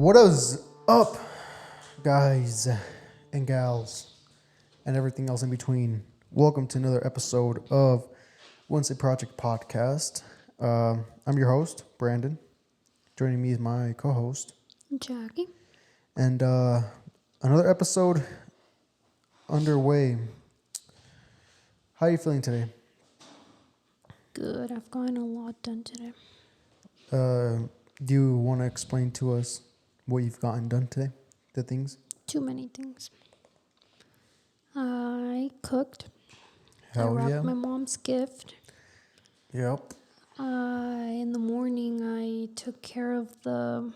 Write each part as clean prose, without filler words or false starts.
What is up, guys and gals, and everything else in between? Welcome to another episode of Wednesday Project Podcast. I'm your host, Brandon. Joining me is my co-host, Jackie. And another episode underway. How are you feeling today? Good. I've gotten a lot done today. Do you want to explain to us what you've gotten done today? The things? Too many things. I cooked. Hell I wrapped yeah. my mom's gift. Yep. In the morning, I took care of the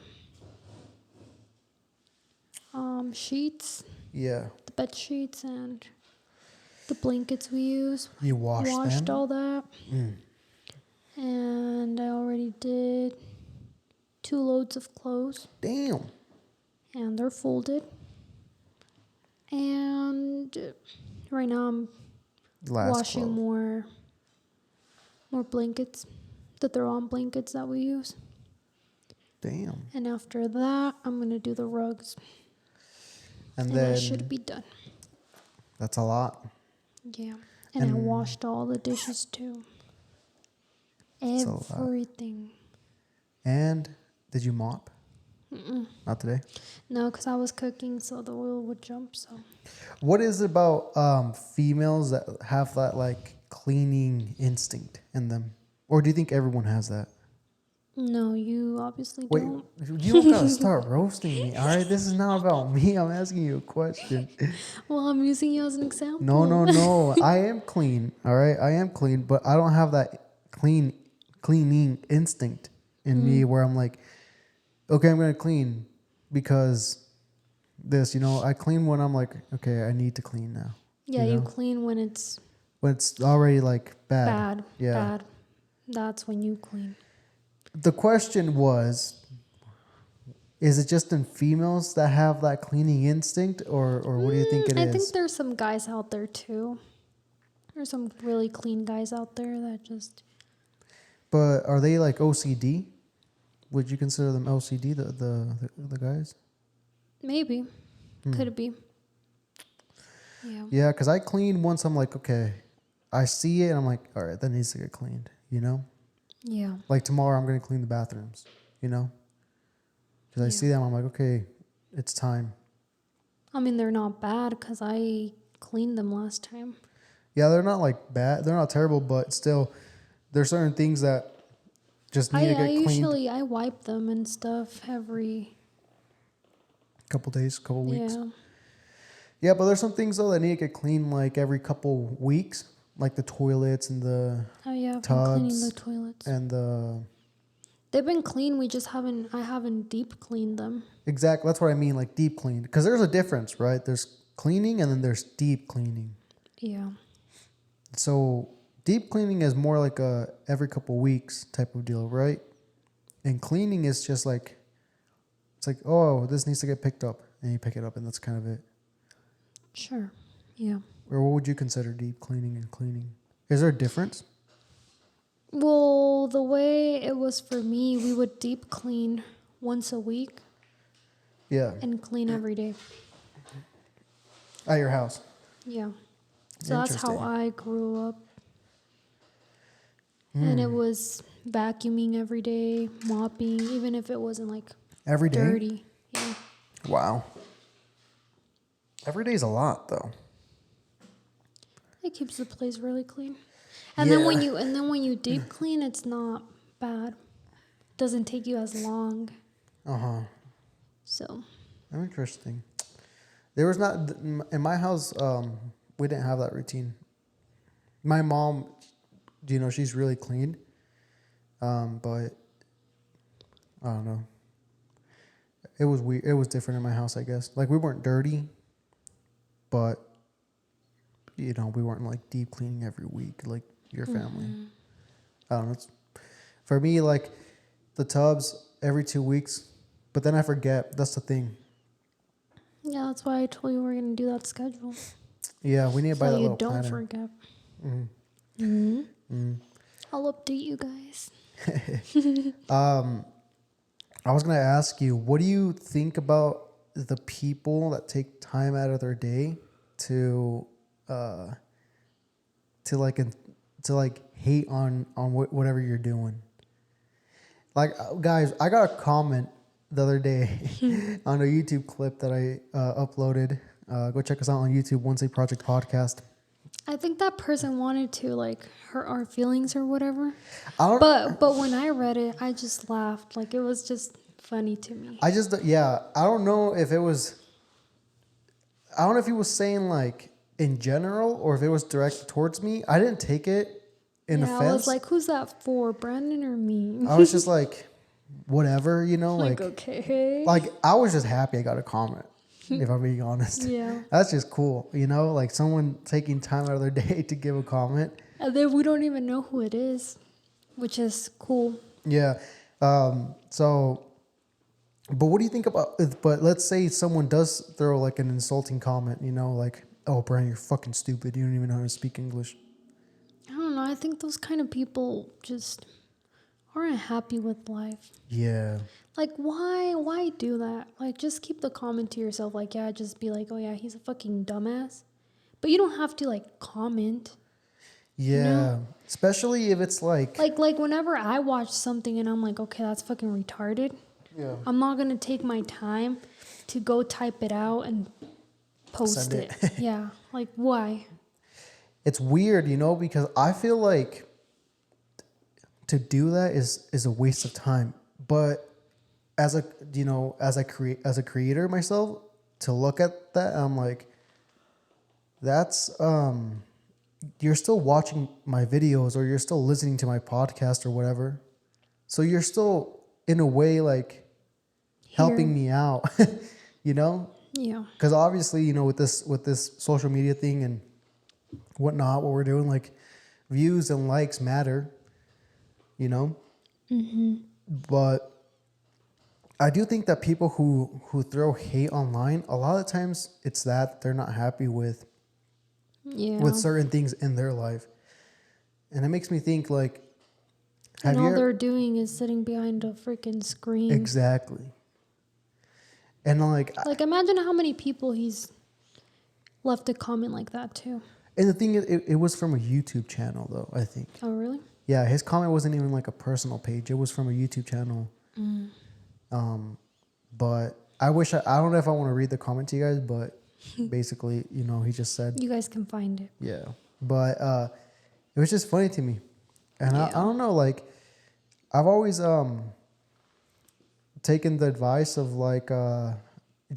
sheets, Yeah. the bed sheets, and the blankets we use. You washed them? all that. And I already did 2 loads of clothes. Damn. And they're folded. And right now I'm washing more blankets, the throw-on blankets that we use. Damn. And after that, I'm going to do the rugs. And then then I should be done. That's a lot. Yeah. And I washed all the dishes too. Everything. And did you mop? Not today? No, because I was cooking, so the oil would jump. So. What is it about females that have that like cleaning instinct in them? Or do you think everyone has that? No, you obviously don't. You don't gotta start roasting me, all right? This is not about me. I'm asking you a question. Well, I'm using you as an example. No. I am clean, all right? I am clean, but I don't have that cleaning instinct in me where I'm like, okay, I'm gonna clean because this, I clean when I'm like, okay, I need to clean now. Yeah, you clean when it's already like bad. Bad. That's when you clean. The question was, is it just in females that have that cleaning instinct, or what do you think it is? I think there's some guys out there too. There's some really clean guys out there that just... But are they like OCD? Would you consider them OCD, the guys? Maybe. Could it be? Yeah. Yeah, because I clean once I'm like, okay, I see it and I'm like, all right, that needs to get cleaned, Yeah. Like tomorrow I'm going to clean the bathrooms, Because I see them, I'm like, okay, it's time. I mean, they're not bad because I cleaned them last time. Yeah, they're not like bad. They're not terrible, but still, there's certain things that just need to get cleaned. I wipe them and stuff every... Couple days, couple weeks. Yeah. Yeah, but there's some things, though, that need to get cleaned like every couple weeks. Like the toilets and the I've tubs. been cleaning the toilets. And they've been clean. I haven't deep cleaned them. Exactly. That's what I mean, like deep cleaned. Because there's a difference, right? There's cleaning and then there's deep cleaning. Yeah. So deep cleaning is more like a every couple weeks type of deal, right? And cleaning is just like, it's like, oh, this needs to get picked up. And you pick it up and that's kind of it. Sure. Yeah. Or what would you consider deep cleaning and cleaning? Is there a difference? Well, the way it was for me, we would deep clean once a week. Yeah. And clean every day. At your house? Yeah. So that's how I grew up. And it was vacuuming every day, mopping, even if it wasn't like every day? Dirty. Yeah. Wow. Every day's a lot, though. It keeps the place really clean. And then when you deep clean, it's not bad. It doesn't take you as long. Uh-huh. So. Interesting. There was not in my house, we didn't have that routine. My mom, she's really clean. But I don't know. It was weird. It was different in my house, I guess. Like we weren't dirty, but we weren't like deep cleaning every week like your family. I don't know. For me, like the tubs every 2 weeks, but then I forget. That's the thing. Yeah, that's why I told you we're gonna do that schedule. Yeah, we need to buy that little planner. So you don't forget. I'll update you guys. I was gonna ask you, what do you think about the people that take time out of their day to, uh, to like to like hate on whatever you're doing? Like, guys, I got a comment the other day on a YouTube clip that I uploaded. Go check us out on YouTube, Once a Project Podcast. I think that person wanted to like hurt our feelings or whatever. I don't. But when I read it, I just laughed. Like it was just funny to me. I just yeah. I don't know if it was. I don't know if he was saying like in general or if it was directed towards me. I didn't take it in offense. I was like, who's that for, Brandon or me? I was just like, whatever, you know, like okay. Like I was just happy I got a comment. If I'm being honest. Yeah. That's just cool, you know, like someone taking time out of their day to give a comment. And then we don't even know who it is, which is cool. Yeah. So, but what do you think about, but let's say someone does throw like an insulting comment, you know, like, oh, Brian, you're fucking stupid. You don't even know how to speak English. I don't know. I think those kind of people just aren't happy with life. Yeah. Like, why do that? Like, just keep the comment to yourself. Like, yeah, just be like, oh, yeah, he's a fucking dumbass. But you don't have to, like, comment. Yeah. You know? Especially if it's like... Like, whenever I watch something and I'm like, okay, that's fucking retarded. Yeah. I'm not going to take my time to go type it out and post it. Yeah. Like, why? It's weird, you know, because I feel like to do that is a waste of time. But as a, you know, as a creator myself, to look at that, I'm like, that's you're still watching my videos or you're still listening to my podcast or whatever. So you're still in a way like helping me out, you know? Yeah. Because obviously, you know, with this social media thing and whatnot, what we're doing, like views and likes matter, you know? Mm-hmm. But I do think that people who throw hate online, a lot of times it's that they're not happy with certain things in their life. And it makes me think like, and all they're doing is sitting behind a freaking screen. Exactly. And like imagine how many people he's left a comment like that to. And the thing is, it was from a YouTube channel though, I think. Oh, really? Yeah, his comment wasn't even like a personal page. It was from a YouTube channel. Mm. But I don't know if I want to read the comment to you guys, but basically, you know, he just said. You guys can find it. Yeah. But it was just funny to me. And I don't know, like, I've always taken the advice of like, Joe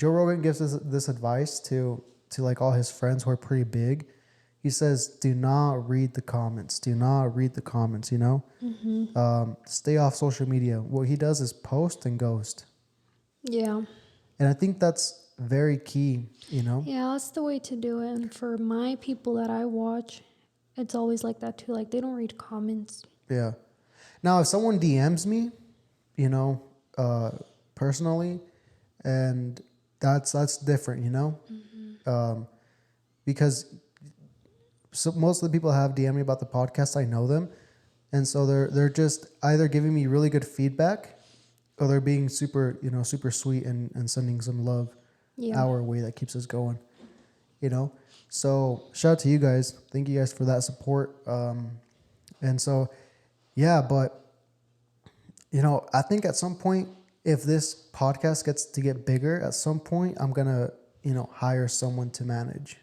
Rogan gives this advice to like all his friends who are pretty big. He says, do not read the comments. Do not read the comments, you know? Mm-hmm. Stay off social media. What he does is post and ghost. Yeah. And I think that's very key, you know? Yeah, that's the way to do it. And for my people that I watch, it's always like that too. Like, they don't read comments. Yeah. Now, if someone DMs me, you know, personally, and that's different, you know? Mm-hmm. Because... So most of the people have DM'd me about the podcast, I know them. And so they're just either giving me really good feedback or they're being super sweet and sending some love our way that keeps us going, you know? So shout out to you guys. Thank you guys for that support. And so, yeah, but, you know, I think at some point, if this podcast gets to get bigger, at some point, I'm going to, you know, hire someone to manage.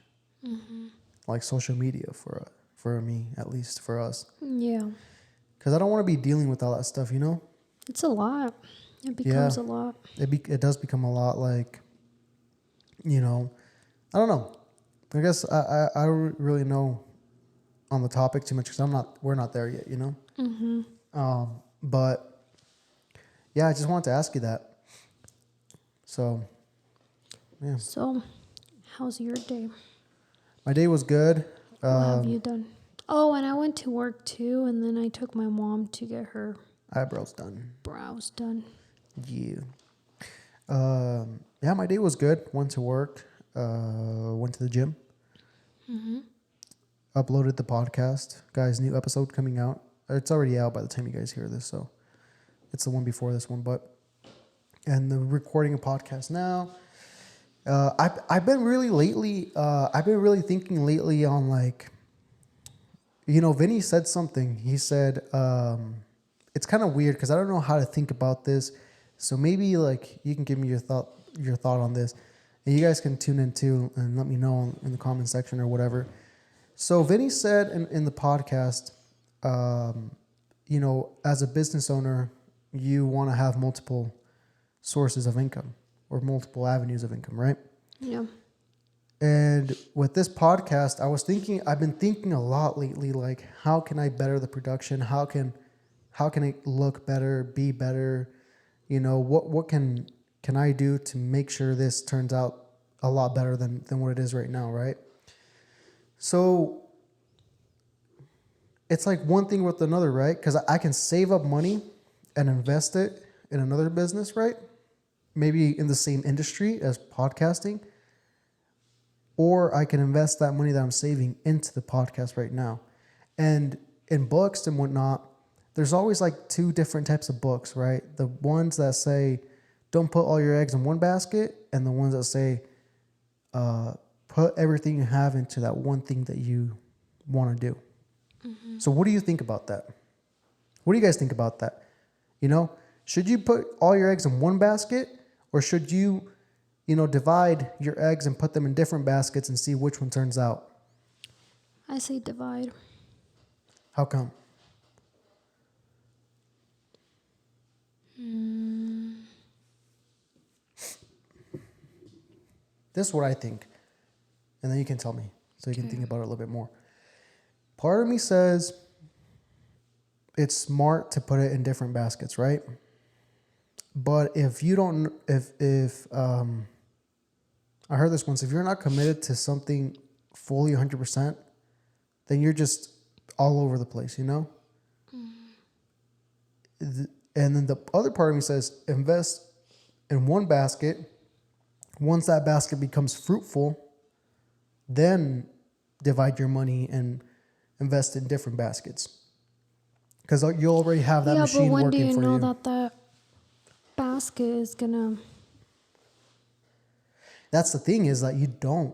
Mm-hmm. Like social media for me, at least for us. Yeah. Because I don't want to be dealing with all that stuff, you know? It's a lot. It becomes a lot. It does become a lot, like, you know, I don't know. I guess I don't really know on the topic too much because we're not there yet, you know? Mm-hmm. But yeah, I just wanted to ask you that. So, yeah. So, how's your day? My day was good. What have you done? Oh, and I went to work too, and then I took my mom to get her eyebrows done. Brows done. Yeah. Yeah, my day was good. Went to work. Went to the gym. Mm-hmm. Uploaded the podcast. Guys, new episode coming out. It's already out by the time you guys hear this, so it's the one before this one. But and the recording a podcast now. I've been really lately. I've been really thinking lately on like, Vinny said something. He said it's kind of weird because I don't know how to think about this. So maybe like you can give me your thought on this, and you guys can tune in too and let me know in the comment section or whatever. So Vinny said in the podcast, as a business owner, you want to have multiple sources of income or multiple avenues of income, right? Yeah. And with this podcast, I've been thinking a lot lately, like, how can I better the production? How can it look better, be better? What can I do to make sure this turns out a lot better than what it is right now, right? So it's like one thing with another, right? Because I can save up money and invest it in another business, right? Maybe in the same industry as podcasting. Or I can invest that money that I'm saving into the podcast right now. And in books and whatnot, there's always like two different types of books, right? The ones that say, don't put all your eggs in one basket, and the ones that say, put everything you have into that one thing that you want to do. Mm-hmm. So what do you think about that? What do you guys think about that? Should you put all your eggs in one basket, or should you divide your eggs and put them in different baskets and see which one turns out? I say divide. How come? This is what I think. And then you can tell me so you can think about it a little bit more. Part of me says it's smart to put it in different baskets, right? But if you don't, I heard this once, if you're not committed to something fully 100%, then you're just all over the place, And then the other part of me says invest in one basket. Once that basket becomes fruitful, then divide your money and invest in different baskets. Because you already have that machine working for you. Yeah, but when do you know that basket is gonna... That's the thing, is that you don't.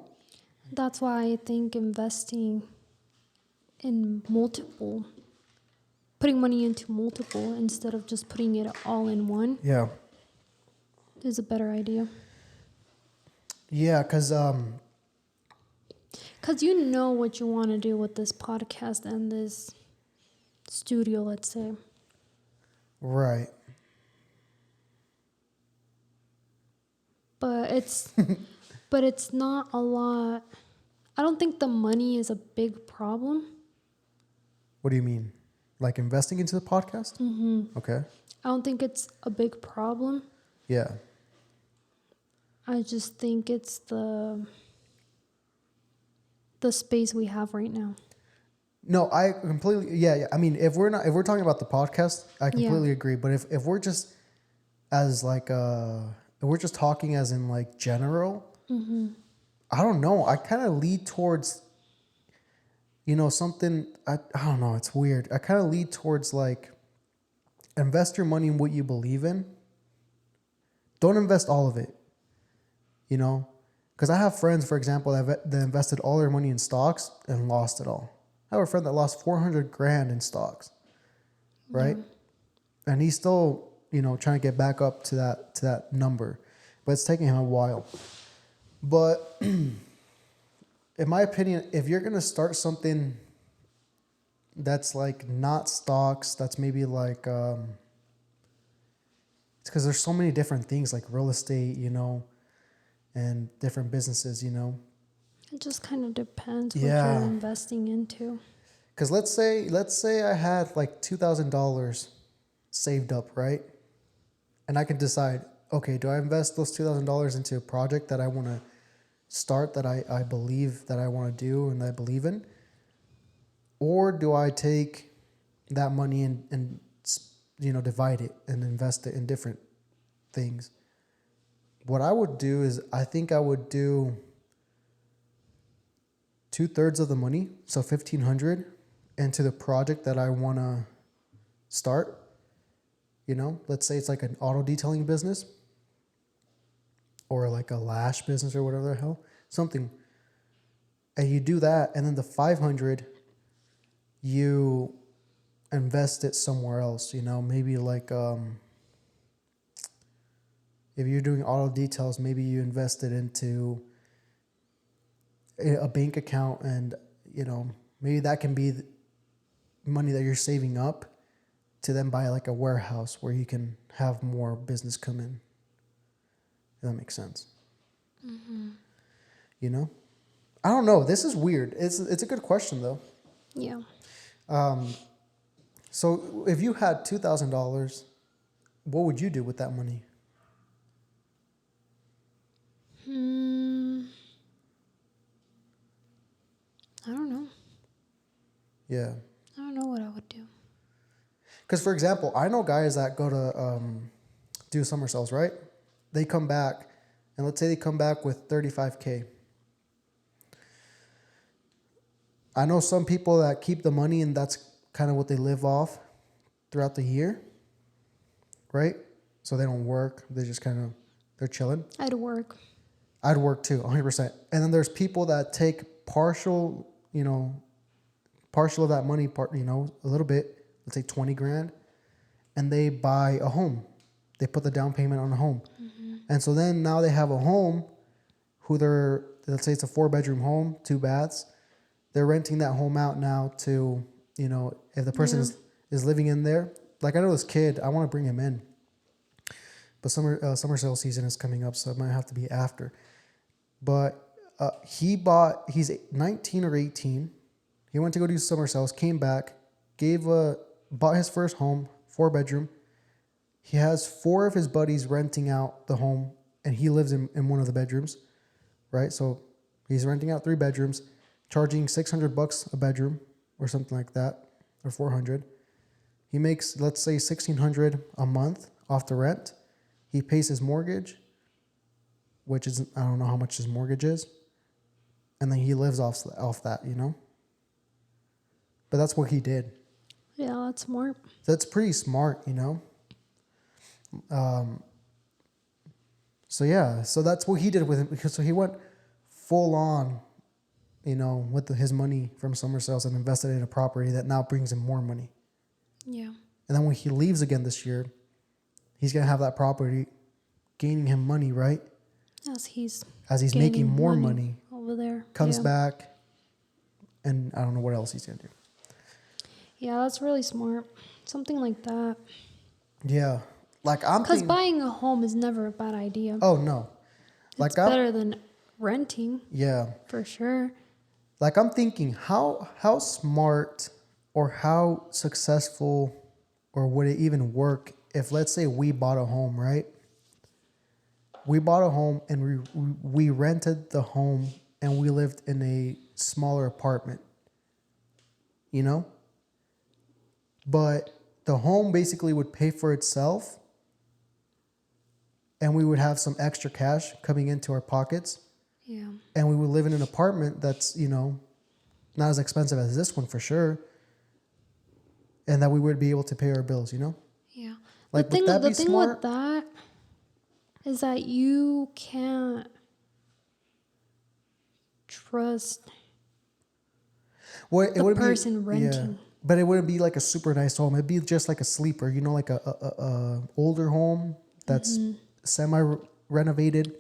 That's why I think investing in multiple, putting money into multiple instead of just putting it all in one, is a better idea. Yeah, because you know what you want to do with this podcast and this studio, let's say. Right. But it's not a lot. I don't think the money is a big problem. What do you mean? Like investing into the podcast? Mm-hmm. Okay. I don't think it's a big problem. Yeah. I just think it's the space we have right now. No, I completely, yeah. I mean, if we're talking about the podcast, I completely agree. But if we're just as like, if we're just talking as in like general, I don't know. I kind of lead towards, something, I don't know. It's weird. I kind of lead towards like, invest your money in what you believe in. Don't invest all of it, because I have friends, for example, that invested all their money in stocks and lost it all. I have a friend that lost $400,000 in stocks, right? Yeah. And he's still, trying to get back up to that number, but it's taking him a while. But in my opinion, if you're going to start something that's like not stocks, that's maybe like, it's because there's so many different things like real estate, and different businesses, It just kind of depends what you're investing into. Because let's say I had like $2,000 saved up, right? And I can decide, okay, do I invest those $2,000 into a project that I want to start, that I believe that I want to do and that I believe in? Or do I take that money and divide it and invest it in different things? What I would do is, I think I would do 2/3 of the money, so $1,500, into the project that I want to start. Let's say it's like an auto detailing business. or like a lash business or whatever the hell, something. And you do that, and then the 500, you invest it somewhere else, maybe like, if you're doing auto details, maybe you invest it into a bank account, and, maybe that can be money that you're saving up to then buy like a warehouse where you can have more business come in. If that makes sense. Mm-hmm. I don't know. This is weird. It's a good question though. Yeah. So if you had $2,000, what would you do with that money? I don't know. Yeah. I don't know what I would do. Because, for example, I know guys that go to do summer sales, right? They come back, and let's say they come back with $35K. I know some people that keep the money, and that's kind of what they live off throughout the year, right? So they don't work. They just they're chilling. I'd work. I'd work too, 100%. And then there's people that take partial of that money, a little bit, let's say 20 grand, and they buy a home. They put the down payment on a home. Mm-hmm. And so then now they have a home let's say it's a 4-bedroom home, 2 baths. They're renting that home out now to, if the person is living in there. Like I know this kid, I want to bring him in. But summer sale season is coming up, so it might have to be after. But he's 19 or 18. He went to go do summer sales, came back, bought his first home, 4-bedroom. He has 4 of his buddies renting out the home, and he lives in one of the bedrooms, right? So he's renting out 3 bedrooms, charging $600 a bedroom or something like that, or $400. He makes, let's say, $1,600 a month off the rent. He pays his mortgage, which is, I don't know how much his mortgage is. And then he lives off that, But that's what he did. Yeah, that's smart. That's pretty smart, So yeah, so that's what he did with it. So he went full on, with his money from summer sales and invested in a property that now brings him more money. Yeah. And then when he leaves again this year, he's going to have that property gaining him money, right? As he's making more money over there. Comes back, and I don't know what else he's going to do. Yeah, that's really smart. Something like that. Yeah. Like I'm Because buying a home is never a bad idea. Oh, no. It's better than renting. Yeah. For sure. Like I'm thinking, how smart or how successful or would it even work if, let's say, we bought a home, right? We bought a home and we rented the home and we lived in a smaller apartment, But the home basically would pay for itself and we would have some extra cash coming into our pockets. Yeah. And we would live in an apartment that's, not as expensive as this one for sure. And that we would be able to pay our bills, Yeah. Like, the would that be thing smart? with that is that you can't trust the person renting. Yeah, but it wouldn't be like a super nice home. It'd be just like a sleeper, like a older home that's semi-renovated.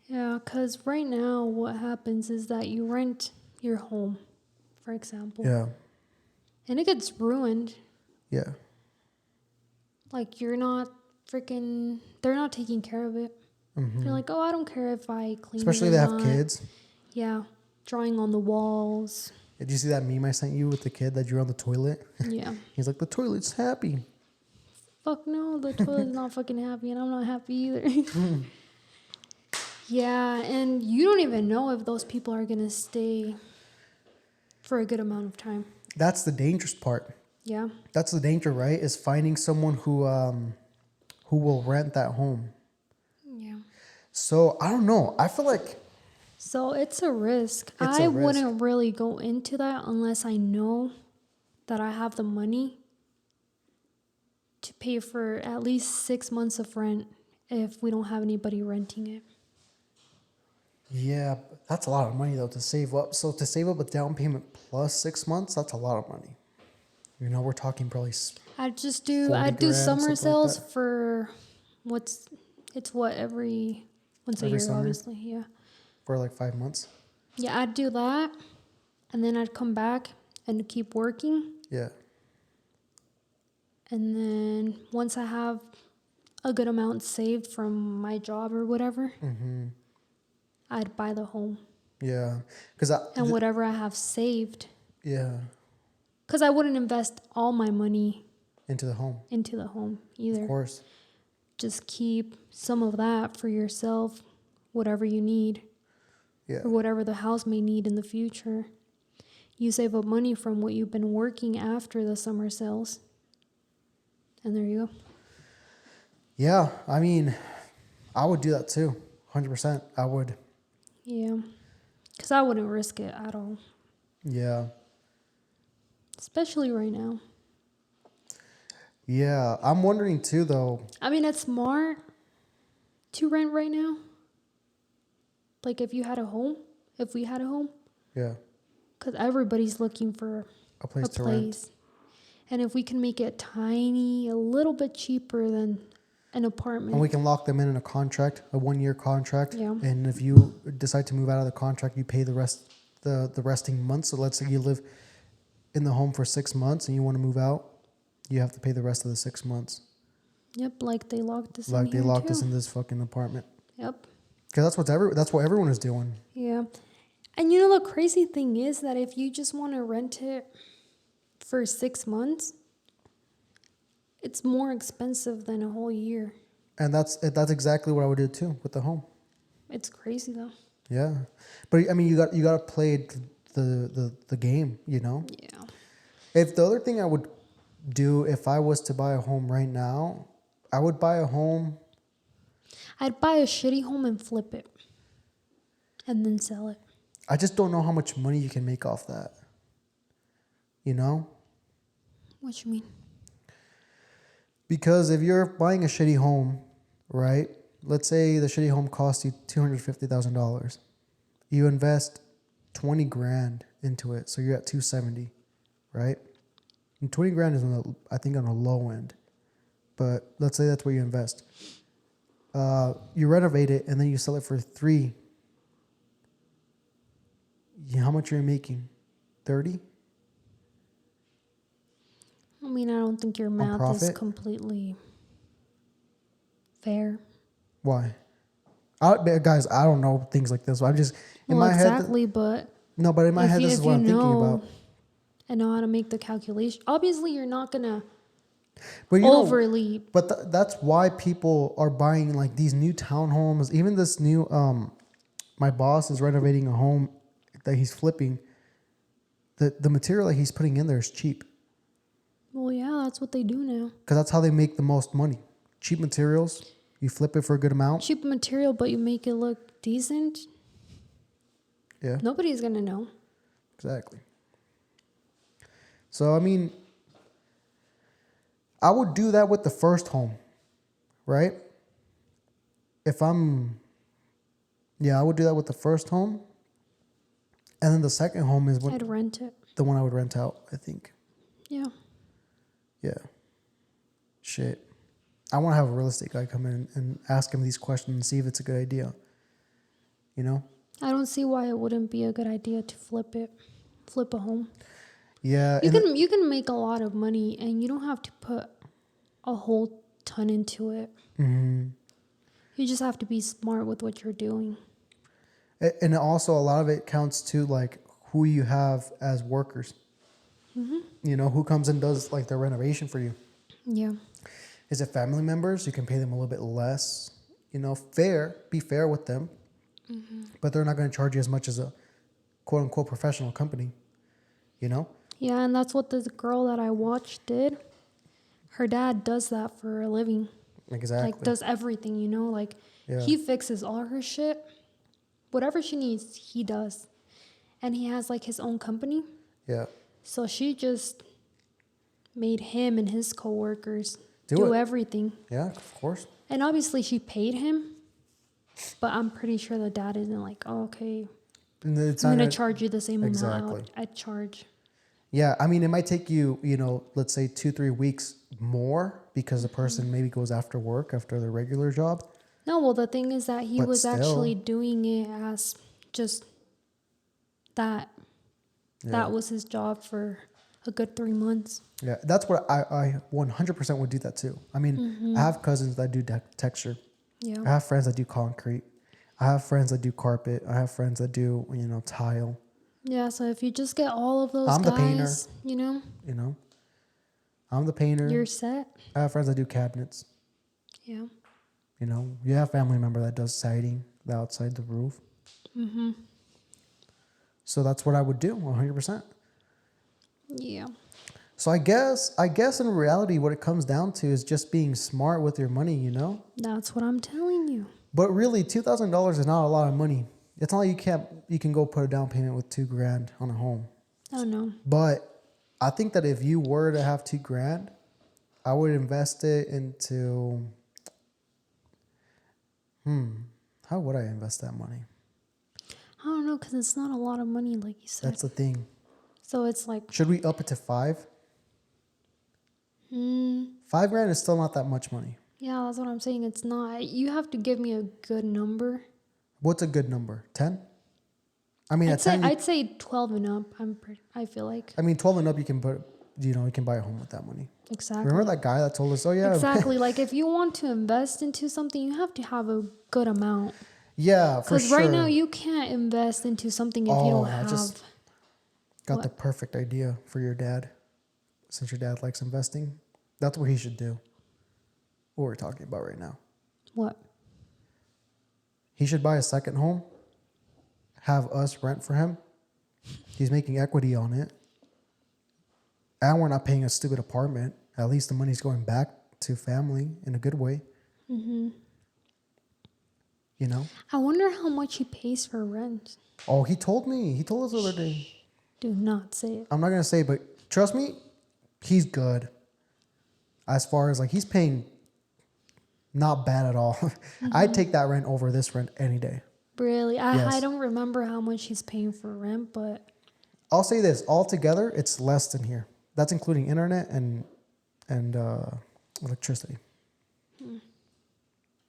Yeah, because right now what happens is that you rent your home, for example. Yeah. And it gets ruined. Yeah. Like they're not taking care of it. Mm-hmm. You're like, oh, I don't care if I clean Especially it if they have not. kids. Yeah. Drawing on the walls. Did you see that meme I sent you with the kid that drew on the toilet? Yeah. He's like, the toilet's happy. Fuck no, the toilet's not fucking happy and I'm not happy either. Yeah, and you don't even know if those people are going to stay for a good amount of time. That's the dangerous part. Yeah. That's the danger, right? Is finding someone who will rent that home. Yeah. So I don't know. I feel like. So it's a risk. I wouldn't really go into that unless I know that I have the money to pay for at least 6 months of rent if we don't have anybody renting it. Yeah, that's a lot of money though to save up. So to save up a down payment plus 6 months, that's a lot of money. You know, we're talking probably I'd 40 do grand, summer something like sales that, for every once a every year, summer obviously. Yeah. for like 5 months. Yeah, I'd do that, and then I'd come back and keep working, Yeah. and then once I have a good amount saved from my job or whatever, I'd buy the home. Yeah. And whatever I have saved, Yeah. because I wouldn't invest all my money Into the home. into the home either. Of course. Just keep some of that for yourself, whatever you need, Yeah. or whatever the house may need in the future. You save up money from what you've been working after the summer sales. And there you go. Yeah. I mean, I would do that too. 100%. I would. Yeah. Because I wouldn't risk it at all. Yeah. Especially right now. Yeah. I'm wondering too, though. I mean, it's smart to rent right now. Like if we had a home. Yeah. Because everybody's looking for A place a to rent. place. And if we can make it tiny, a little bit cheaper than an apartment. And we can lock them in a contract, a 1-year contract. Yeah. And if you decide to move out of the contract, you pay the rest, the resting months. So let's say you live in the home for 6 months and you want to move out, you have to pay the rest of the 6 months. Yep, like they locked us in Like they here locked too. us in this fucking apartment. Yep. Because that's what everyone is doing. Yeah. And you know the crazy thing is that if you just want to rent it for 6 months, it's more expensive than a whole year. And that's exactly what I would do too with the home. It's crazy though. Yeah, but I mean, you got to play the game. You know. Yeah. If the other thing I would do if I was to buy a home right now, I would buy a home. I'd buy a shitty home and flip it. And then sell it. I just don't know how much money you can make off that. You know? What you mean? Because if you're buying a shitty home, right? Let's say the shitty home costs you $250,000. You invest 20 grand into it, so you're at 270, right? And 20 grand is I think on a low end. But let's say that's where you invest. You renovate it and then you sell it for 3. How much are you making? 30? I mean, I don't think your math is profit? completely fair. Why? Guys, I don't know things like this. I'm just in Well, my exactly, head. but No, but in my head, this is what I'm thinking about. and know how to make the calculation. Obviously, you're not gonna But overly. But that's why people are buying like these new townhomes. Even this new, my boss is renovating a home that he's flipping. The material that he's putting in there is cheap. Well, yeah, that's what they do now. Because that's how they make the most money. Cheap materials. You flip it for a good amount. Cheap material, but you make it look decent. Yeah. Nobody's gonna know. Exactly. So, I mean, I would do that with the first home, right? I would do that with the first home. And then the second home is I'd rent it. the one I would rent out, I think. Yeah. Yeah. Shit. I want to have a real estate guy come in and ask him these questions and see if it's a good idea. You know? I don't see why it wouldn't be a good idea to flip a home. Yeah. You can make a lot of money and you don't have to put a whole ton into it. Mm-hmm. You just have to be smart with what you're doing. And also a lot of it counts to like who you have as workers. Mm-hmm. You know, who comes and does like the renovation for you. Yeah. Is it family members? You can pay them a little bit less. You know, be fair with them. Mm-hmm. But they're not going to charge you as much as a quote unquote professional company. You know? Yeah, and that's what this girl that I watched did. Her dad does that for a living. Exactly. Like, does everything, you know? Like, he fixes all her shit. Whatever she needs, he does. And he has, like, his own company. Yeah. So she just made him and his coworkers do everything. Yeah, of course. And obviously she paid him. But I'm pretty sure the dad isn't like, oh, okay, And it's I'm not going a- to charge you the same Exactly. amount I charge. Yeah, I mean, it might take you, let's say 2-3 weeks more because the person maybe goes after work, after their regular job. No, well, the thing is that he But was actually still. doing it as just that. Yeah. That was his job for a good 3 months. Yeah, that's what I 100% would do that too. I mean, I have cousins that do texture. Yeah. I have friends that do concrete. I have friends that do carpet. I have friends that do, tile. Yeah, so if you just get all of those I'm the painter. guys, you know, I'm the painter. you're set. I have friends that do cabinets. Yeah. You have a family member that does siding, the outside the roof. Mm-hmm. So that's what I would do, 100%. Yeah. So I guess in reality, what it comes down to is just being smart with your money, That's what I'm telling you. But really, $2,000 is not a lot of money. It's not like you can go put a down payment with $2,000 on a home. Oh, no. But I think that if you were to have $2,000, I would invest it into. How would I invest that money? I don't know, because it's not a lot of money, like you said. That's the thing. So it's like, Should we up it to $5,000? $5,000 is still not that much money. yeah, that's what I'm saying. It's not. You have to give me a good number. What's a good number? 10? I mean, I'd say 12 and up. I feel like. I mean, 12 and up, you can you can buy a home with that money. Exactly. Remember that guy that told us, oh yeah. Exactly. Like if you want to invest into something, you have to have a good amount. Yeah, for sure. Because right now you can't invest into something if you don't have. Just got the perfect idea for your dad. Since your dad likes investing, that's what he should do. What we're talking about right now. What? He should buy a second home, have us rent for him. He's making equity on it. And we're not paying a stupid apartment. At least the money's going back to family in a good way. Mm-hmm. You know? I wonder how much he pays for rent. Oh, he told me. He told us the other day. Do not say it. I'm not going to say, but trust me, he's good. As far as like, he's paying not bad at all. Mm-hmm. I'd take that rent over this rent any day. Really? Yes. I don't remember how much he's paying for rent, but... I'll say this, altogether, it's less than here. That's including internet and electricity.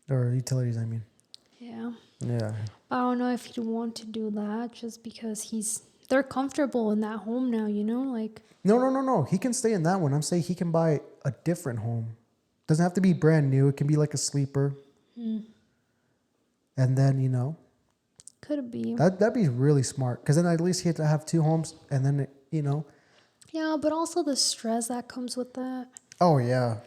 Or utilities, I mean. Yeah. Yeah. I don't know if he'd want to do that just because they're comfortable in that home now, like... No. He can stay in that one. I'm saying he can buy a different home. Doesn't have to be brand new. It can be like a sleeper. And then, Could be. that'd be really smart. Because then at least he had to have 2 homes. And then, Yeah, but also the stress that comes with that. Oh, yeah.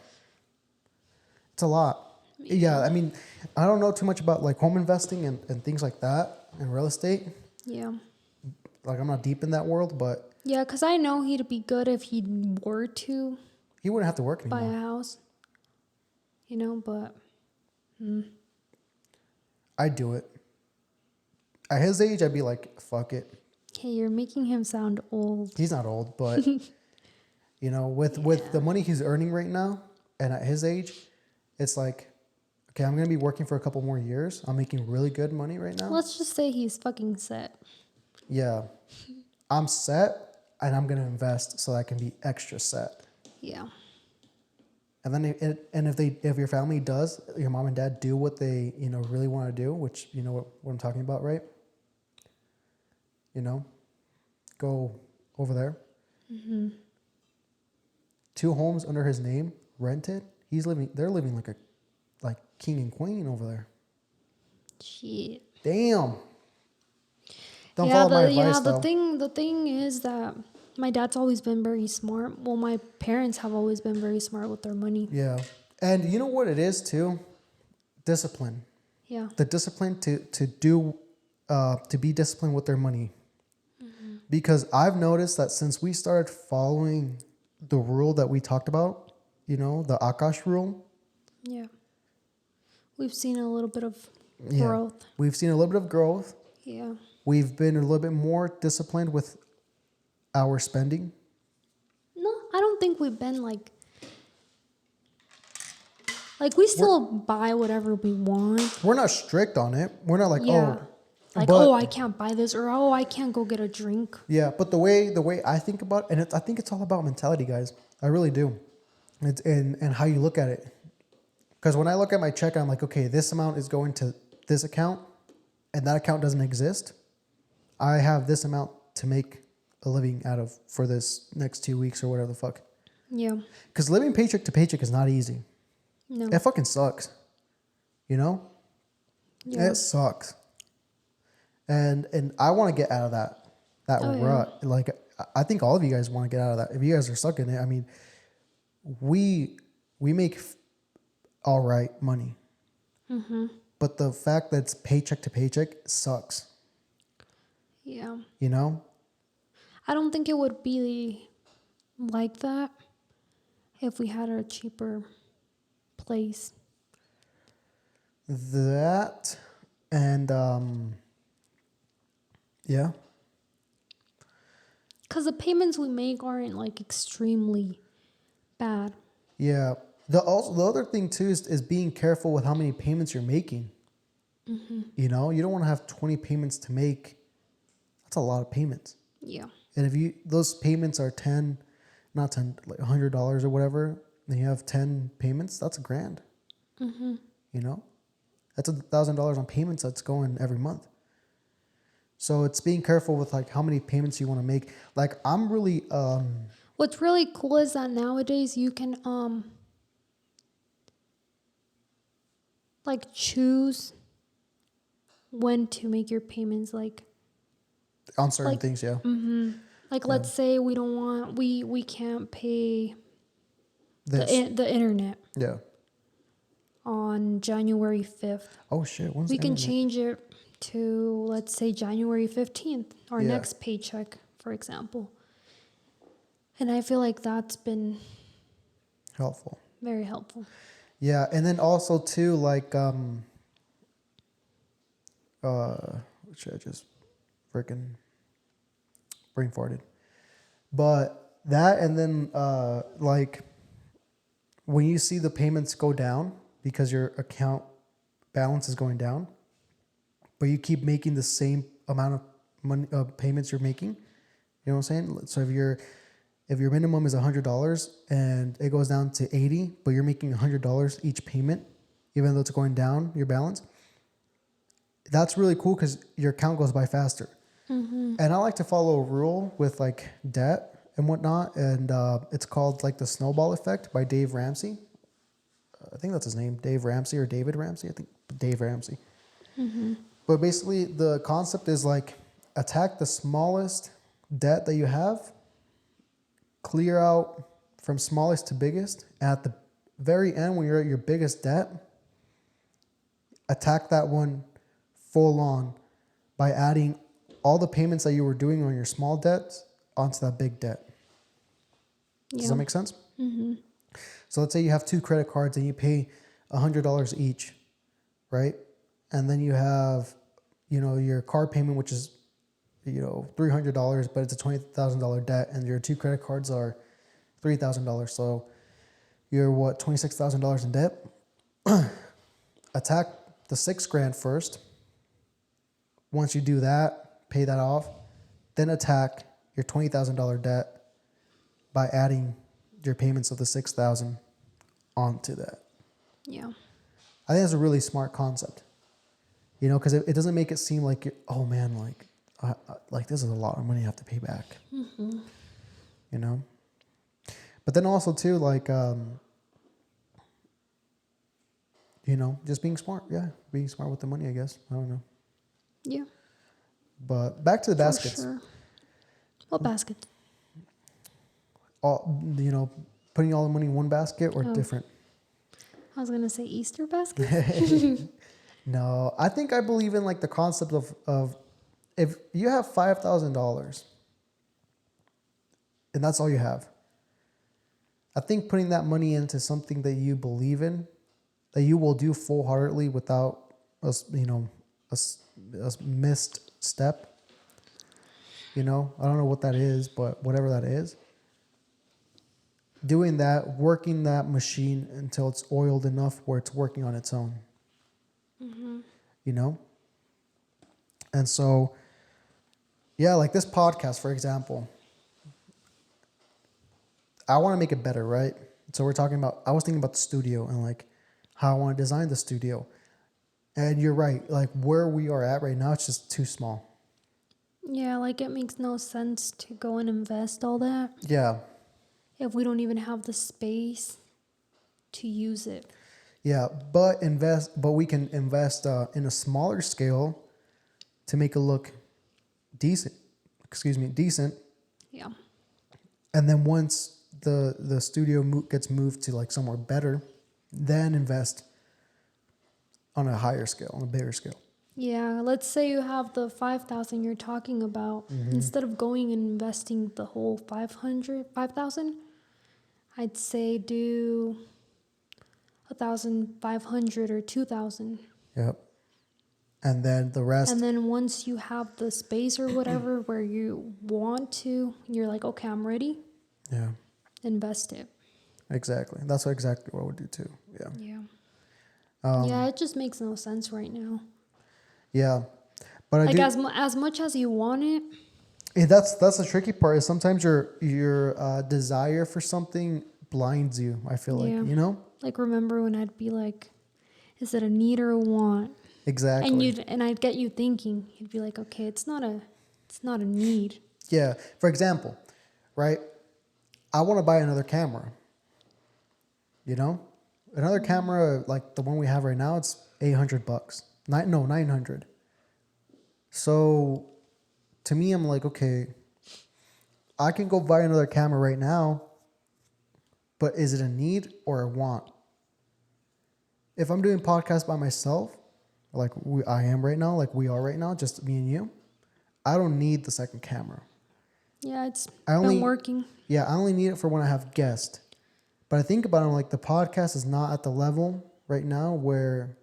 It's a lot. Yeah, I mean, I don't know too much about like home investing and things like that and real estate. Yeah. Like I'm not deep in that world, but... Yeah, because I know he'd be good if he were to He wouldn't have to work buy anymore. a house. But... I'd do it. At his age, I'd be like, fuck it. Hey, you're making him sound old. He's not old, but with the money he's earning right now, and at his age, it's like, okay, I'm gonna be working for a couple more years. I'm making really good money right now. Let's just say he's fucking set. Yeah, I'm set, and I'm gonna invest so I can be extra set. Yeah. And then if your family does, your mom and dad do what they really want to do, which you know what I'm talking about, right? Go over there. 2 homes under his name, rented. They're living like king and queen over there. Shit. Damn. Don't follow my advice, though. The thing is that my dad's always been very smart. Well, my parents have always been very smart with their money. Yeah. And you know what it is too? Discipline. Yeah. The discipline to be disciplined with their money. Because I've noticed that since we started following the rule that we talked about, the Akash rule. Yeah. We've seen a little bit of Yeah. growth. We've seen a little bit of growth. Yeah. We've been a little bit more disciplined with our spending. No, I don't think we've been like Like, we still buy whatever we want. We're not strict on it. We're not like, Yeah. oh. Like, But, oh, I can't buy this, or oh, I can't go get a drink. yeah, but the way I think about it, and I think it's all about mentality, guys. I really do. It's and how you look at it. Because when I look at my check, I'm like, okay, this amount is going to this account, and that account doesn't exist. I have this amount to make a living out of for this next 2 weeks or whatever the fuck. Yeah. Because living paycheck to paycheck is not easy. No. It fucking sucks. You know? Yeah. It sucks. And I want to get out of that rut. Yeah. Like, I think all of you guys want to get out of that. If you guys are stuck in it, I mean, we make all right money. Mm-hmm. But the fact that it's paycheck to paycheck sucks. Yeah. You know? I don't think it would be like that if we had a cheaper place. That and yeah. Because the payments we make aren't like extremely bad. Yeah. The other thing too is being careful with how many payments you're making. Mm-hmm. You know, you don't want to have 20 payments to make. That's a lot of payments. Yeah. And if those payments are like $100 or whatever, and you have 10 payments, that's $1,000. Mm-hmm. You know, that's $1,000 on payments that's going every month. So it's being careful with like how many payments you want to make. Like I'm really What's really cool is that nowadays you can like choose when to make your payments, like on certain things, yeah. Mm-hmm. Like, let's say we don't want, we can't pay the internet. Yeah. On January 5th. Oh shit! We can change it to, let's say, January 15th, our next paycheck, for example. And I feel like that's been helpful. Very helpful. Yeah, and then also too, like should I just freaking brain farted? But that, and then like when you see the payments go down because your account balance is going down, but you keep making the same amount of money payments you're making, you know what I'm saying? So if your minimum is $100 and it goes down to 80, but you're making $100 each payment, even though it's going down your balance, that's really cool because your account goes by faster. Mm-hmm. And I like to follow a rule with like debt and whatnot, and it's called like the snowball effect by Dave Ramsey. I think that's his name, Dave Ramsey or David Ramsey. I think Dave Ramsey. Mm-hmm. But basically, the concept is like attack the smallest debt that you have, clear out from smallest to biggest. At the very end, when you're at your biggest debt, attack that one full on by adding all the payments that you were doing on your small debts onto that big debt. Does that make sense? Mm-hmm. So let's say you have 2 credit cards and you pay $100 each, right? And then you have, your car payment, which is, $300, but it's a $20,000 debt, and your 2 credit cards are $3,000. So you're $26,000 in debt. Attack the $6,000 first. Once you do that, pay that off, then attack your $20,000 debt by adding your payments of the $6,000 onto that. Yeah. I think that's a really smart concept. Because it doesn't make it seem like oh man, like this is a lot of money I have to pay back. Mm-hmm. But then also too, like just being smart. Yeah, being smart with the money, I guess. I don't know. Yeah. But back to the baskets. Sure. What basket? Putting all the money in one basket or different. I was gonna say Easter basket. No, I think I believe in like the concept of if you have $5,000 and that's all you have, I think putting that money into something that you believe in, that you will do full-heartedly without a missed step. I don't know what that is, but whatever that is, doing that, working that machine until it's oiled enough where it's working on its own. You know? And so, yeah, like this podcast, for example, I want to make it better, right? So I was thinking about the studio and like how I want to design the studio. And you're right, like where we are at right now, it's just too small. Yeah, like it makes no sense to go and invest all that. Yeah. If we don't even have the space to use it. Yeah, but we can invest in a smaller scale to make it look decent. Decent. Yeah. And then once the studio gets moved to like somewhere better, then invest on a higher scale, on a bigger scale. Yeah, let's say you have the 5,000 you're talking about. Instead of going and investing the whole 5,000, I'd say do 1,500 or 2,000. Yep. And then the rest. And then once you have the space or whatever where you want to, you're like, okay, I'm ready. Yeah. Invest it. Exactly. That's exactly what I would do too. Yeah. Yeah. Yeah, it just makes no sense right now. Yeah. But like as much as you want it. That's the tricky part is sometimes your desire for something blinds you, I feel like, you know? Like remember when I'd be like, is it a need or a want? Exactly. And I'd get you thinking. You'd be like, okay, it's not a need. Yeah. For example, right? I want to buy another camera. You know? Another camera like the one we have right now, it's $800. 900. So to me, I'm like, okay, I can go buy another camera right now, but is it a need or a want? If I'm doing podcasts by myself, like I am right now, like we are right now, just me and you, I don't need the second camera. Yeah, it's been working. Yeah, I only need it for when I have guests. But I think about it, like the podcast is not at the level right now where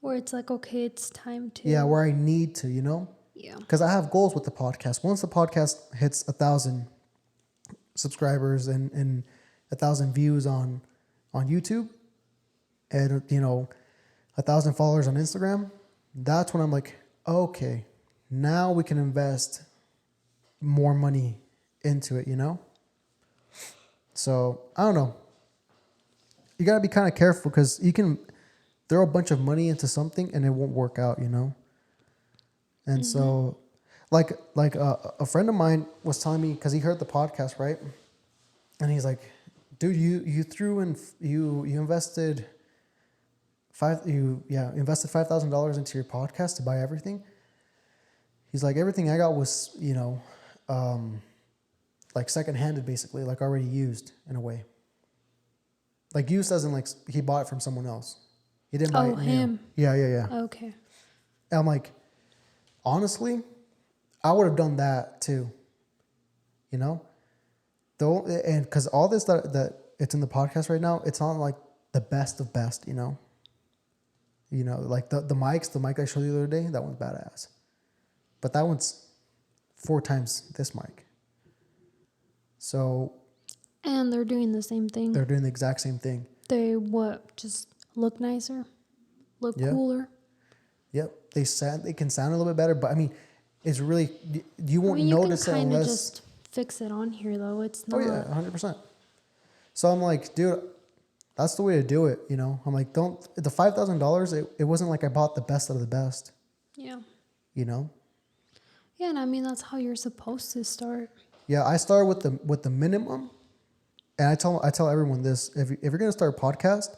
it's like, okay, it's time to. Yeah, where I need to, you know? Yeah. Because I have goals with the podcast. Once the podcast hits 1,000 subscribers and 1,000 views on YouTube and, 1,000 followers on Instagram, that's when I'm like, okay, now we can invest more money into it, you know? So, I don't know. You got to be kind of careful because you can throw a bunch of money into something and it won't work out, you know? And so, like a friend of mine was telling me, because he heard the podcast, right? And he's like, dude, you threw in, you invested invested $5,000 into your podcast to buy everything. He's like, everything I got was, like secondhanded, basically, like already used in a way. Like used as in like he bought it from someone else. He didn't buy it new. Him. Yeah. Okay. And I'm like, honestly, I would have done that too. You know? Though, and because all this that it's in the podcast right now, it's not like the best of best, you know? Like the mic I showed you the other day, that one's badass. But that one's 4 times this mic. So. And they're doing the same thing. They're doing the exact same thing. They just look nicer, look cooler. Yep. They can sound a little bit better, but I mean, it's really, you won't notice it unless. You can kind of just fix it on here though. It's not. Oh yeah, 100%. So I'm like, dude, that's the way to do it. I'm like, the $5,000. It wasn't like I bought the best out of the best. Yeah. Yeah, and I mean that's how you're supposed to start. Yeah, I started with the minimum, and I tell everyone this: if you're gonna start a podcast,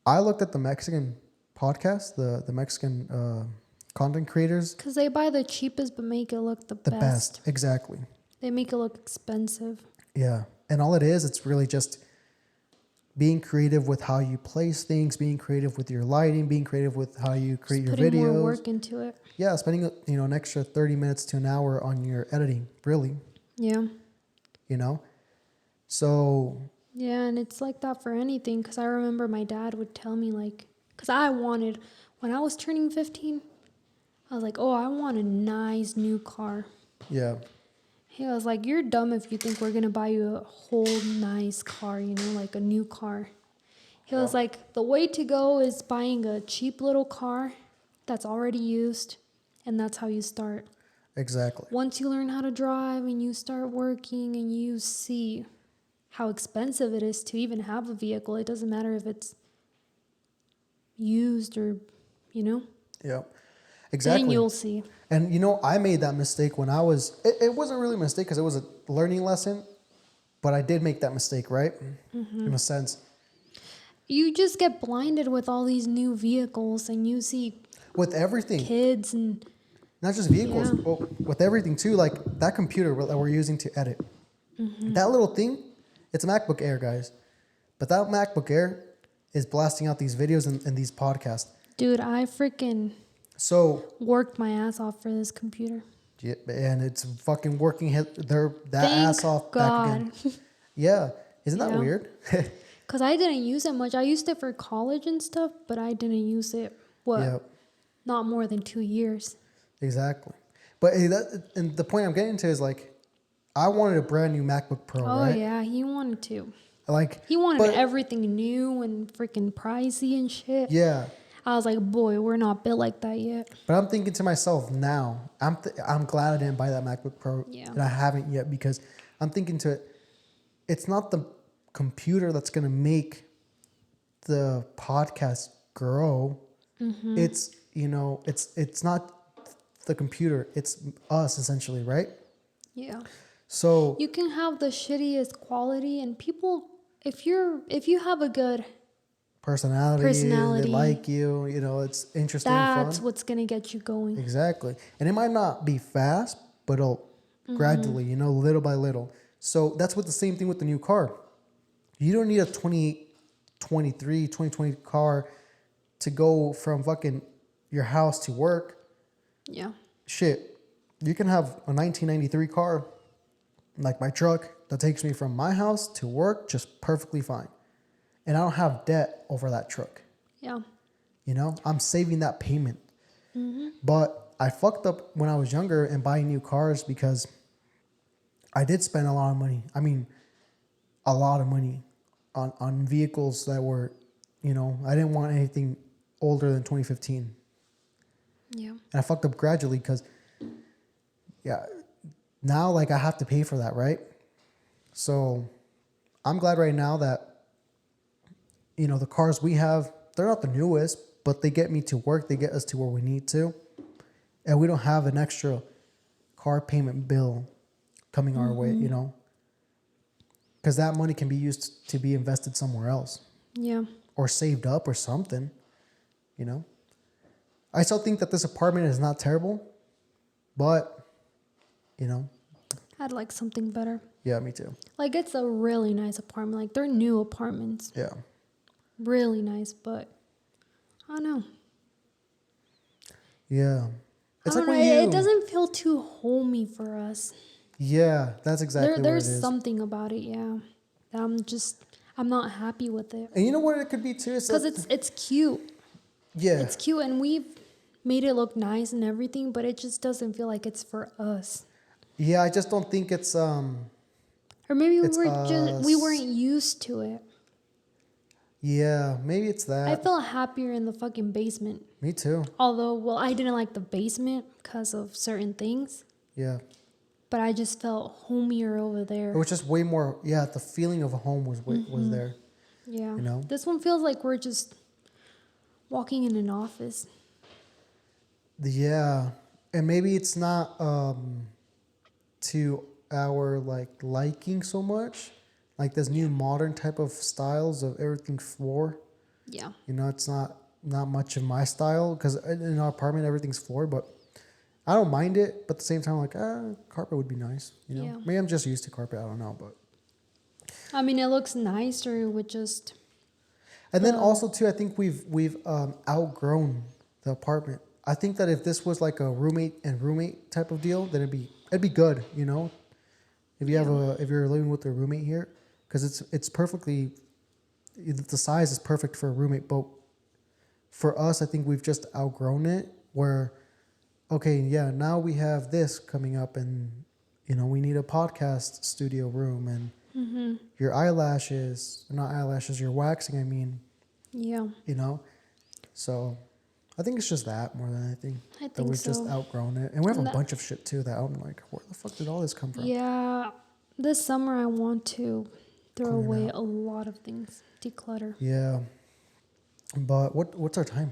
I looked at the Mexican podcast, the Mexican content creators, because they buy the cheapest but make it look the best. The best, exactly. They make it look expensive. Yeah, and all it's really just being creative with how you place things, being creative with your lighting, being creative with how you create your videos. Putting more work into it. Yeah, spending an extra 30 minutes to an hour on your editing, really. Yeah. So. Yeah, and it's like that for anything, because I remember my dad would tell me, like, because when I was turning 15, I was like, oh, I want a nice new car. Yeah. He was like, "You're dumb if you think we're gonna buy you a whole nice car, you know, like a new car." He was like, "The way to go is buying a cheap little car that's already used, and that's how you start. Exactly. Once you learn how to drive and you start working and you see how expensive it is to even have a vehicle, it doesn't matter if it's used or, you know, Yeah. Exactly. then you'll see." And, you know, I made that mistake when I was, it wasn't really a mistake because it was a learning lesson, but I did make that mistake, right? In a sense. You just get blinded with all these new vehicles and you see With everything, kids and not just vehicles, Yeah. but with everything too. Like that computer that we're using to edit, that little thing, it's a MacBook Air, guys. But that MacBook Air is blasting out these videos and these podcasts. dude, I freaking So, worked my ass off for this computer. yeah, and it's fucking working that Thank ass off back again. God. Yeah. Isn't that Yeah. weird? Because I didn't use it much. I used it for college and stuff, but I didn't use it, Yeah, not more than 2 years. exactly. But and the point I'm getting to is like, I wanted a brand new MacBook Pro, Oh, right? yeah, he wanted to. Like, He wanted but- everything new and freaking pricey and shit. Yeah. I was like, boy, we're not built like that yet. But I'm thinking to myself now, I'm glad I didn't buy that MacBook Pro. Yeah. And I haven't yet because I'm thinking to it, it's not the computer that's going to make the podcast grow. It's, you know, it's not the computer, it's us essentially, right? Yeah. So You can have the shittiest quality and people, if you have a good, personality, they Personality. like you, you know, it's interesting, that's fun. what's going to get you going. Exactly. And it might not be fast, but it'll gradually, you know, little by little. So that's what the same thing with the new car. You don't need a 2020 car to go from fucking your house to work. Yeah. Shit. You can have a 1993 car, like my truck, that takes me from my house to work just perfectly fine. And I don't have debt over that truck. Yeah. You know, I'm saving that payment. But I fucked up when I was younger and buying new cars because I did spend a lot of money. I mean, a lot of money on vehicles that were, you know, I didn't want anything older than 2015. Yeah. And I fucked up gradually because, yeah, now like I have to pay for that, right? So I'm glad right now that, you know, the cars we have, they're not the newest, but they get me to work. They get us to where we need to. And we don't have an extra car payment bill coming our way, you know, because that money can be used to be invested somewhere else Yeah. or saved up or something, you know. I still think that this apartment is not terrible, but, you know, I'd like something better. yeah, me too. Like, it's a really nice apartment. Like, they're new apartments. Yeah. Really nice, but I don't know. Yeah. It's I like don't when know. you... It doesn't feel too homey for us. Yeah, that's exactly what There's it is. something about it, yeah. That I'm not happy with it. And you know what it could be too? Because it's cute. Yeah. It's cute, and we've made it look nice and everything, but it just doesn't feel like it's for us. Yeah, I just don't think it's Or maybe It's we us. weren't used to it. yeah, maybe it's I that. felt happier in the fucking basement. Me too. Although, well, I didn't like the basement because of certain things, Yeah. but I just felt homier over there. It was just way more, yeah, the feeling of a home was there. Yeah. You know? This one feels like we're just walking in an office. Yeah. And maybe it's not to our liking so much. Like this new modern type of styles of everything floor. Yeah. You know, it's not much of my style because in our apartment everything's floor, but I don't mind it. But at the same time, like, carpet would be nice. You know, Yeah. maybe I'm just used to carpet. I don't know, but. I mean, it looks nicer with just. And then also too, I think we've outgrown the apartment. I think that if this was like a roommate type of deal, then it'd be good. You know, if you're living with a roommate here, because it's perfectly, the size is perfect for a roommate. But for us, I think we've just outgrown it. Where, okay, yeah, now we have this coming up, and we need a podcast studio room, and your eyelashes, not eyelashes, your waxing, I mean. Yeah. So I think it's just that more than anything. I That think we've so. just outgrown it. And we have And a that- bunch of shit too that I'm like, where the fuck did all this come from? Yeah. This summer I want to throw Clean away out. a lot of things. Declutter. Yeah. But what's our time?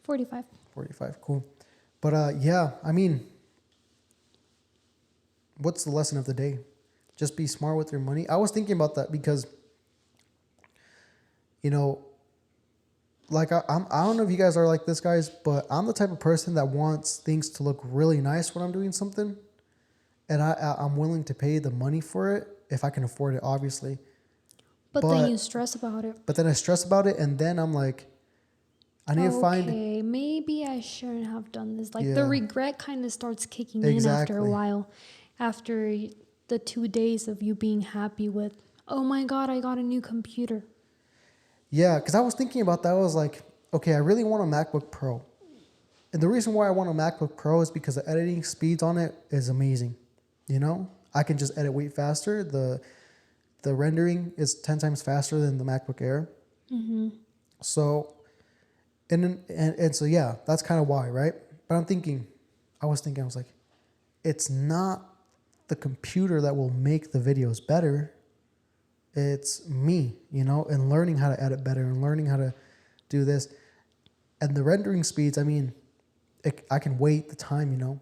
45. 45. Cool. But yeah, I mean, what's the lesson of the day? Just be smart with your money. I was thinking about that because, like I don't know if you guys are like this, guys, but I'm the type of person that wants things to look really nice when I'm doing something, and I'm willing to pay the money for it if I can afford it, obviously. But then you stress about it. But then I stress about it, and then I'm like, I need to find. Okay, maybe I shouldn't have done this. Like Yeah. the regret kind of starts kicking in after a Exactly. while. After the 2 days of you being happy with, oh my God, I got a new computer. Yeah, because I was thinking about that. I was like, okay, I really want a MacBook Pro. And the reason why I want a MacBook Pro is because the editing speeds on it is amazing. I can just edit way faster. The rendering is 10 times faster than the MacBook Air. So, and so, yeah, that's kind of why, right? But I was like, it's not the computer that will make the videos better. It's me, and learning how to edit better and learning how to do this. And the rendering speeds, I mean, I can wait the time,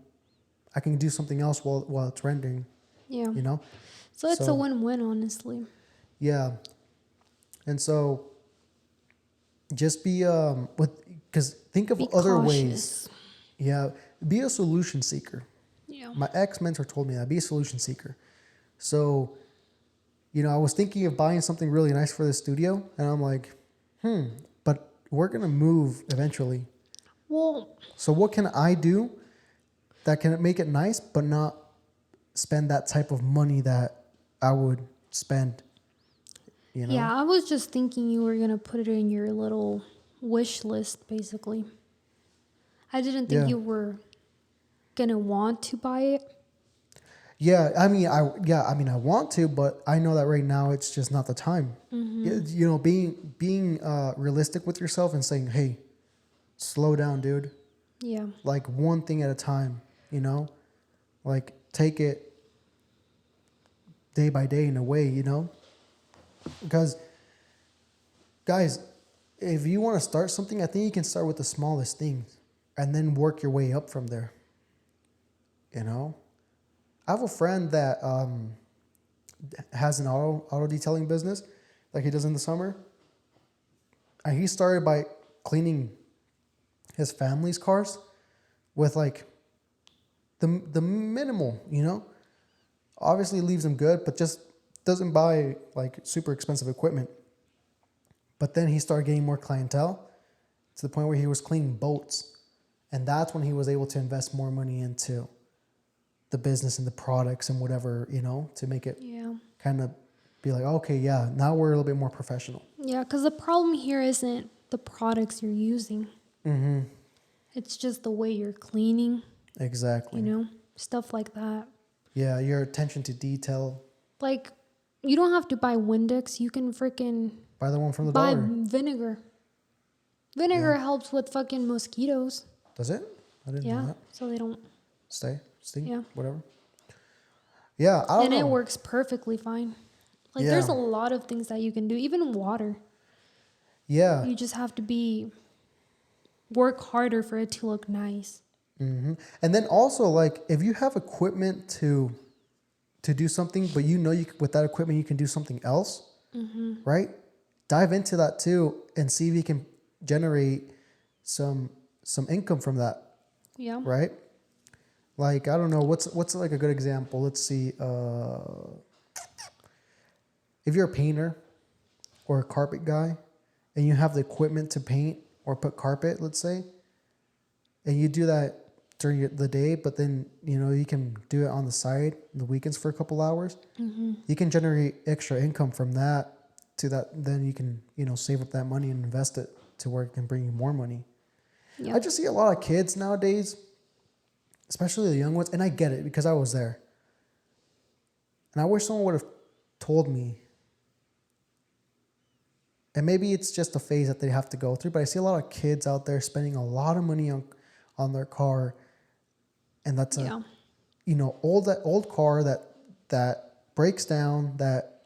I can do something else while it's rendering, Yeah. you know? So it's a win-win, honestly. Yeah. And so just be, because think of Be other cautious. ways. Yeah. Be a solution seeker. Yeah. My ex-mentor told me that, be a solution seeker. So, I was thinking of buying something really nice for the studio, and I'm like, but we're going to move eventually. Well, So what can I do that can make it nice, but not spend that type of money that I would spend, yeah, I was just thinking you were going to put it in your little wish list, basically. I didn't think Yeah. you were going to want to buy it. Yeah, I mean, I want to, but I know that right now it's just not the time. Being realistic with yourself and saying, "Hey, slow down, dude. Yeah. Like one thing at a time, like take it day by day in a way, because guys, if you want to start something, I think you can start with the smallest things and then work your way up from there. I have a friend that has an auto detailing business like he does in the summer. And he started by cleaning his family's cars with like the minimal, Obviously leaves them good, but just doesn't buy like super expensive equipment. But then he started getting more clientele to the point where he was cleaning boats. And that's when he was able to invest more money into the business and the products and whatever, to make it kind of be like, okay, yeah, now we're a little bit more professional. Yeah, because the problem here isn't the products you're using. It's just the way you're cleaning. Exactly. Stuff like that. Yeah, your attention to detail. Like, you don't have to buy Windex. You can freaking Buy the one from the buy dollar. vinegar. Vinegar helps with fucking mosquitoes. Does it? I didn't know that. So they don't. Stink, Yeah. whatever. Yeah, I don't know. And it works perfectly fine. Like, there's a lot of things that you can do, even water. Yeah. You just have to work harder for it to look nice. And then also, like, if you have equipment to do something, but with that equipment you can do something else, right? Dive into that too and see if you can generate some income from that. Yeah. Right? Like, I don't know, what's like a good example? Let's see. If you're a painter or a carpet guy and you have the equipment to paint or put carpet, let's say, and you do that during the day, but then, you can do it on the side on the weekends for a couple hours, you can generate extra income from that to that. Then you can, save up that money and invest it to where it can bring you more money. Yeah. I just see a lot of kids nowadays, especially the young ones, and I get it because I was there. And I wish someone would have told me. And maybe it's just a phase that they have to go through, but I see a lot of kids out there spending a lot of money on their car, and that's a old car that breaks down, that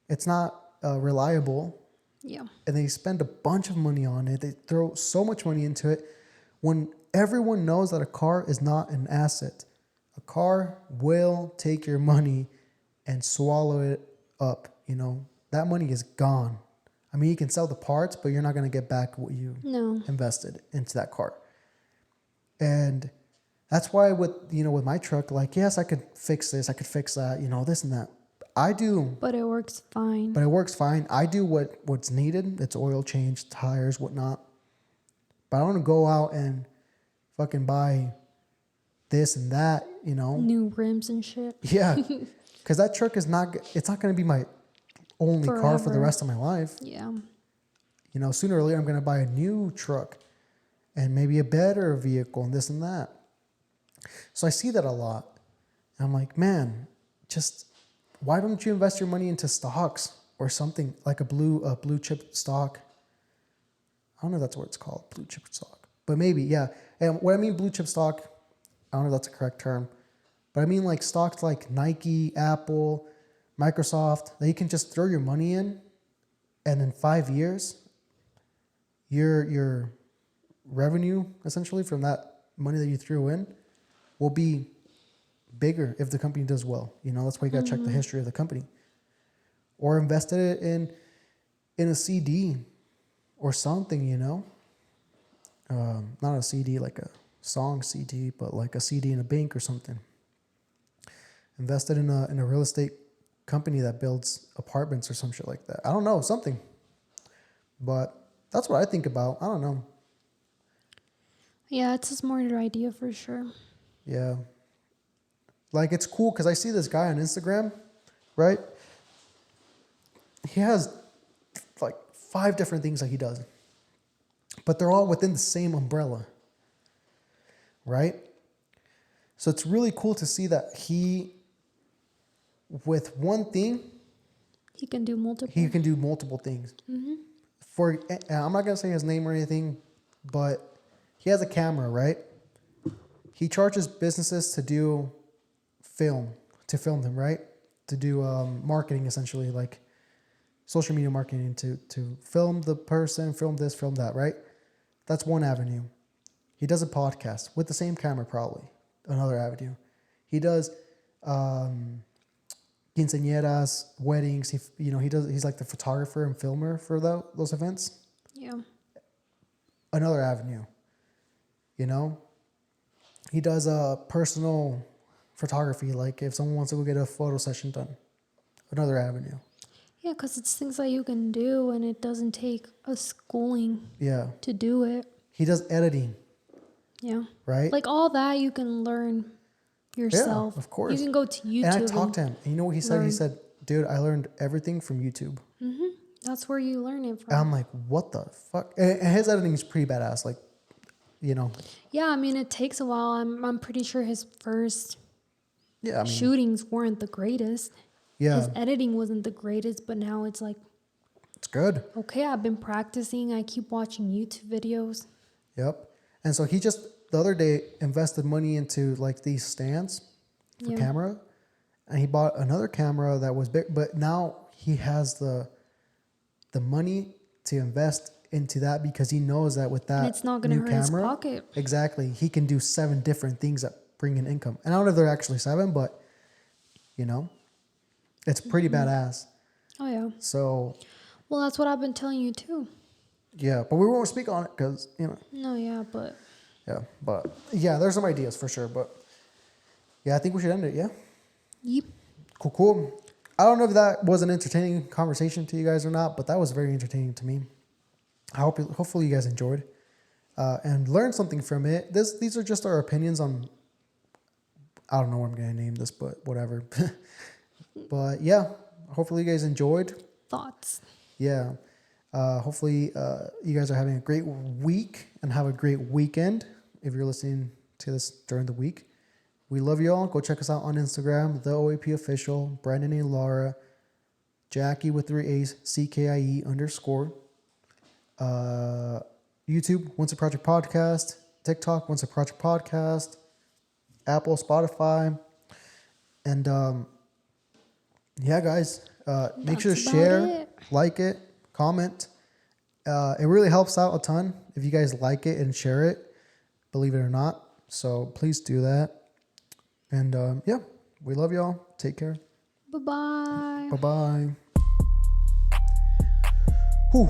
it's not reliable. Yeah. And they spend a bunch of money on it. They throw so much money into it when everyone knows that a car is not an asset. A car will take your money and swallow it up, That money is gone. I mean, you can sell the parts, but you're not going to get back what you invested into that car. And that's why with my truck, like, yes, I could fix this, I could fix that, this and that. I do. But it works fine. I do what's needed. It's oil change, tires, whatnot. But I don't want to go out and fucking buy this and that, New rims and shit. Yeah. Because that truck it's not going to be my only car for the rest of my life. Yeah. Sooner or later, I'm going to buy a new truck and maybe a better vehicle and this and that. So I see that a lot. And I'm like, man, just why don't you invest your money into stocks or something like a blue chip stock? I don't know if that's what it's called, blue chip stock. But maybe, yeah. And what I mean blue chip stock, I don't know if that's a correct term. But I mean like stocks like Nike, Apple, Microsoft, that you can just throw your money in, and in 5 years, your revenue essentially from that money that you threw in will be bigger if the company does well. That's why you got to check the history of the company. Or invested it in a CD or something, not a CD like a song CD, but like a CD in a bank or something. Invested in a real estate company that builds apartments or some shit like that. I don't know, something. But that's what I think about. I don't know. Yeah, it's a smarter idea for sure. Yeah. Like, it's cool because I see this guy on Instagram, right? He has like 5 different things that he does, but they're all within the same umbrella, right? So it's really cool to see that with one thing, he can do multiple. He can do multiple things. Mm-hmm. I'm not gonna say his name or anything, but he has a camera, right? He charges businesses to do film them, right? To do marketing, essentially, like social media marketing, to film the person, film this, film that, right? That's one avenue. He does a podcast with the same camera, probably. Another avenue. He does quinceañeras, weddings. He's like the photographer and filmer for those events. Yeah. Another avenue. He does personal photography, like if someone wants to go get a photo session done. Another avenue. Yeah, because it's things that you can do, and it doesn't take a schooling. Yeah. To do it. He does editing. Yeah. Right? Like all that you can learn yourself. Yeah, of course. You can go to YouTube. And I talked to him. And you know what he said? Learn. He said, dude, I learned everything from YouTube. Mm-hmm. That's where you learn it from. And I'm like, what the fuck? And his editing is pretty badass. Like, Yeah, I mean, it takes a while. I'm pretty sure his first shootings weren't the greatest. Yeah. His editing wasn't the greatest, but now it's like, it's good. Okay, I've been practicing. I keep watching YouTube videos. Yep. And so he just the other day invested money into like these stands for camera, and he bought another camera that was big, but now he has the money to invest into that because he knows that with that and it's not going to hurt his pocket. Exactly. He can do 7 different things that bring in income. And I don't know if they're actually 7, but it's pretty badass. Oh yeah. So well, that's what I've been telling you too. Yeah, but we won't speak on it because, No, yeah, but... Yeah, there's some ideas for sure, but... Yeah, I think we should end it, yeah? Yep. Cool. I don't know if that was an entertaining conversation to you guys or not, but that was very entertaining to me. Hopefully you guys enjoyed and learned something from it. These are just our opinions on... I don't know what I'm going to name this, but whatever. But yeah, hopefully you guys enjoyed. Thoughts. Yeah. Hopefully you guys are having a great week and have a great weekend if you're listening to this during the week. We love y'all. Go check us out on Instagram, the OAP official, BrandonALara, Jackie with 3 A's, CKIE _ YouTube, Once a Project Podcast, TikTok, Once a Project Podcast, Apple, Spotify, and yeah, guys, make sure to share, like it, comment. It really helps out a ton if you guys like it and share it, believe it or not. So please do that. And yeah, we love y'all. Take care. Bye-bye. Bye-bye. Whew.